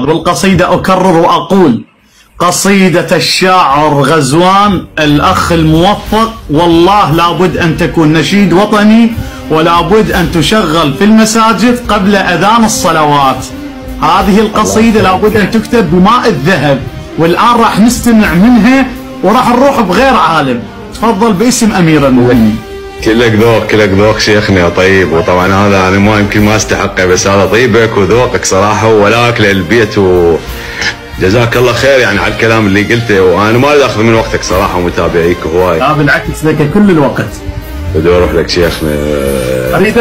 بالقصيدة أكرر وأقول: قصيدة الشاعر غزوان الأخ الموفق، والله لابد أن تكون نشيد وطني، ولابد أن تشغل في المساجد قبل أذان الصلوات. هذه القصيدة لابد أن تكتب بماء الذهب، والآن راح نستمع منها وراح نروح بغير عالم. تفضل باسم أمير المؤمنين. كلك ذوق، كلك ذوق شيخنا يا طيب، وطبعا هذا انا ما يمكن ما استحقه، بس هذا طيبك وذوقك صراحه ولاك للبيت، وجزاك الله خير يعني على الكلام اللي قلته، وانا ما اريد اخذ من وقتك صراحه ومتابعيك هواي. لا بالعكس، لك كل الوقت. بدي اروح لك شيخنا. اريد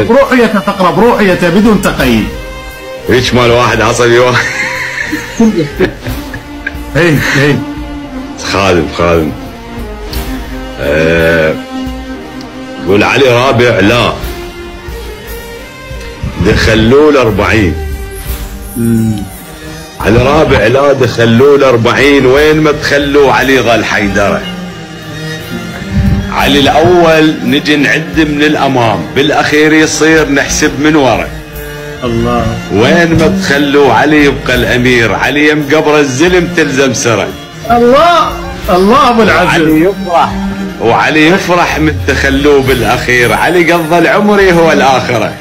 بروحيته تقرا بروحيته بدون تقييد. هيك مال واحد عصبي واحد. هي خادم يقول علي رابع لا دخلوا له 40. علي رابع لا دخلوا له 40، وين ما تخلوا علي ظل حيدره. علي الاول نجي نعد من الامام، بالاخير يصير نحسب من ورا. الله. وين ما تخلوا علي يبقى الامير، علي يم قبر الزلم تلزم سره. الله ابو العزم. علي يفرح وعلي يفرح من تخلوه بالاخير، علي قضى العمر هو الاخره.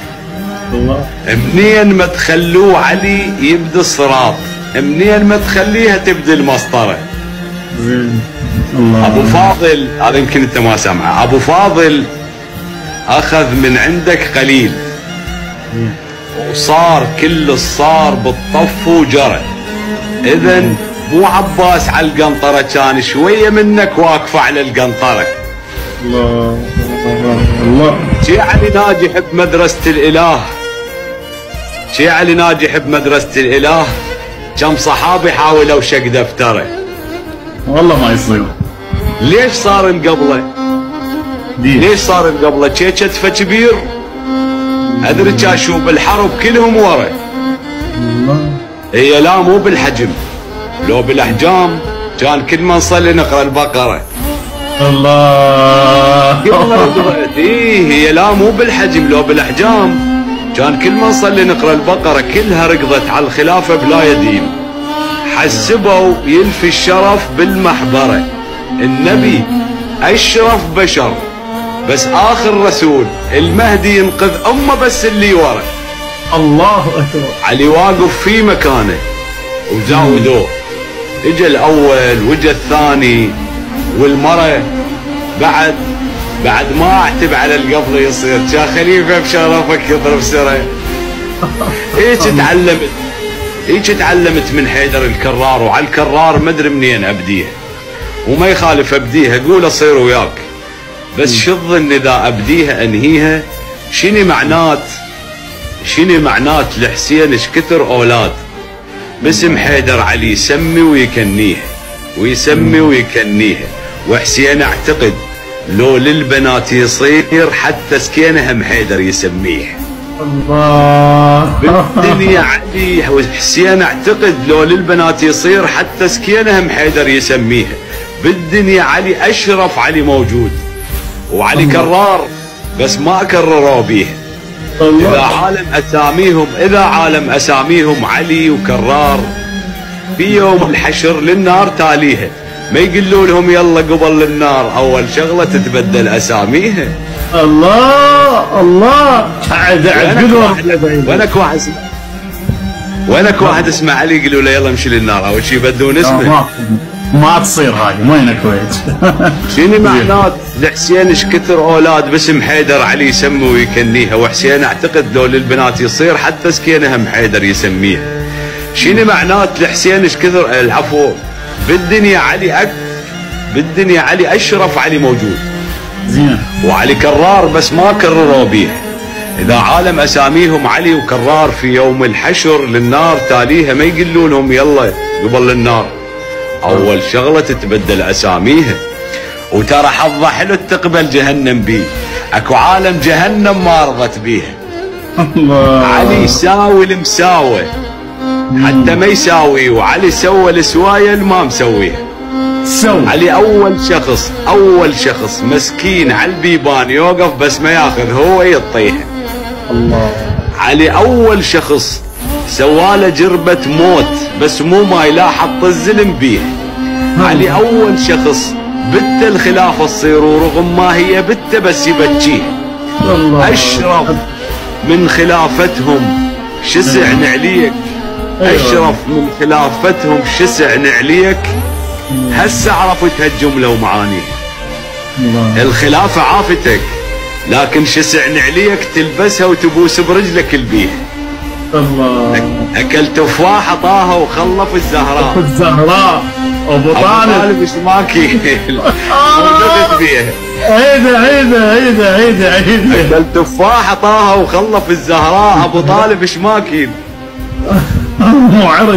الله. منين ما تخلوه علي يبدي الصراط، منين ما تخليها تبدي المسطره. الله. ابو فاضل، هذا يمكن انت ما سمعه، ابو فاضل اخذ من عندك قليل وصار كل الصار بالطف وجرى. اذا مو عباس على القنطره، كان شويه منك واقفه على القنطره. الله. شي علي ناجح بمدرسه الاله، شي علي ناجح بمدرسه الاله، كم صحابي حاولوا شق دفتره. والله ما يصير. ليش صار مقبله؟ ليش صار مقبله؟ كتفه كبير، ادري شو بالحرب كلهم ورا. هي لا مو بالحجم، لو بالاحجام كان كل ما نصلي نقرا البقره. الله. هي لا مو بالحجم، لو بالاحجام كان كل ما نصلي نقرا البقره. كلها ركضت على الخلافه بلا يدين، حسبوا يلفي الشرف بالمحبره. النبي اشرف بشر، بس اخر رسول، المهدي ينقذ امه بس اللي ورا. الله اكبر. علي واقف في مكانه وزاودوه، اجى الاول واجى الثاني، والمره بعد ما اعتب على القبر يصير يا خليفه بشرفك يضرب سره. هيك تعلمت من حيدر الكرار، وعلى الكرار ما ادري منين ابديها، وما يخالف ابديها، قول اصير وياك، بس شو الظن اذا ابديها انهيها؟ شنو معنات لحسين ايش كثر اولاد باسم حيدر علي يسمي ويكنيها ويسمي ويكنيها. وحسين اعتقد لو للبنات يصير حتى سكينه هم حيدر يسميها. الله. بالدنيا علي وحسين اعتقد لو للبنات يصير حتى سكينه هم حيدر يسميها. بالدنيا علي اشرف علي موجود، وعلي كرار بس ما كرروا بيها. إذا عالم أساميهم علي وكرار، في يوم الحشر للنار تاليها، ما يقولوا لهم يلا قبل النار، أول شغلة تتبدل أساميها. الله. وينك واحد اسمه علي يقولوا له يلا امشي للنار، أول شيء يبدلون اسمه. ما تصير هاي، وين كويت. شنو معنات لحسين ايش كثر اولاد باسم حيدر علي يسمي ويكنيها، وحسين اعتقد لو للبنات يصير حتى سكينه هم حيدر يسميها. شنو معنات لحسين ايش كثر العفو، بالدنيا علي اشرف علي موجود. زين. وعلي كرار بس ما كرروا بيها. اذا عالم اساميهم علي وكرار، في يوم الحشر للنار تاليها، ما يقولوا لهم يلا قبل النار، اول شغله تتبدل اساميها. وترى حظها حلو تقبل جهنم بيه، اكو عالم جهنم ما رضت بيها. الله. علي يساوي المساوي حتى ما يساوي، وعلي سوى السوايه اللي ما مسويها. علي اول شخص مسكين على البيبان يوقف بس ما ياخذ هو يطيح. الله. علي اول شخص سواله جربة موت بس مو ماي لا حط الزلم بيه. علي اول شخص بت الخلافة تصير ورغم ما هي بت بس يبكيه. اشرف من خلافتهم شسع نعليك، اشرف من خلافتهم شسع نعليك. هسه عرفت هالجملة ومعانيها. الخلافة عافتك لكن شسع نعليك تلبسها وتبوس برجلك البيه. الله. اكل تفاحة طاها وخلف الزهراء ابو طالب مش ماكل ودقت بيها. عيده اكل تفاحة طاها وخلف الزهراء ابو طالب مش ماكل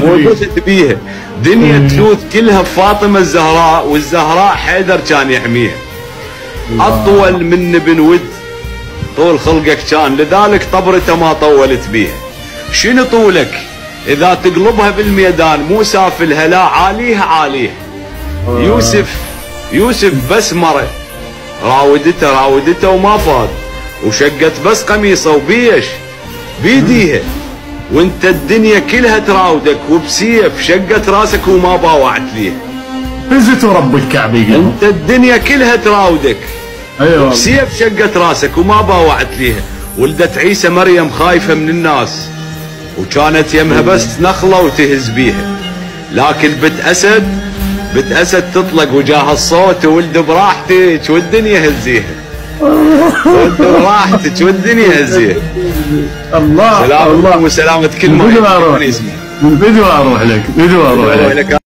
ودقت بيها. دنيا تلوث كلها بفاطمة الزهراء، والزهراء حيدر كان يحميها. اطول من ابن ود طول خلقك كان، لذلك طبرته ما طولت بيها. شنو طولك اذا تقلبها بالميدان؟ مو سافلها لا عاليها. يوسف بس مرة راودته وما فاد، وشقت بس قميصه وبيش بيديها، وانت الدنيا كلها تراودك وبسيف شقت راسك وما باوعت ليها. فزت ورب الكعبة انت الدنيا كلها تراودك بسيف شقت راسك وما باوعت ليها. ولدت عيسى مريم خايفة من الناس وكانت يمها بس نخلة وتهز بيها، لكن بت أسد تطلق وجاه الصوت وولد براحتك والدنيا هزيها. ولد براحتك والدنيا هزيها. الله سلام الله وسلامة كل ما يسمع. بدو اروح لك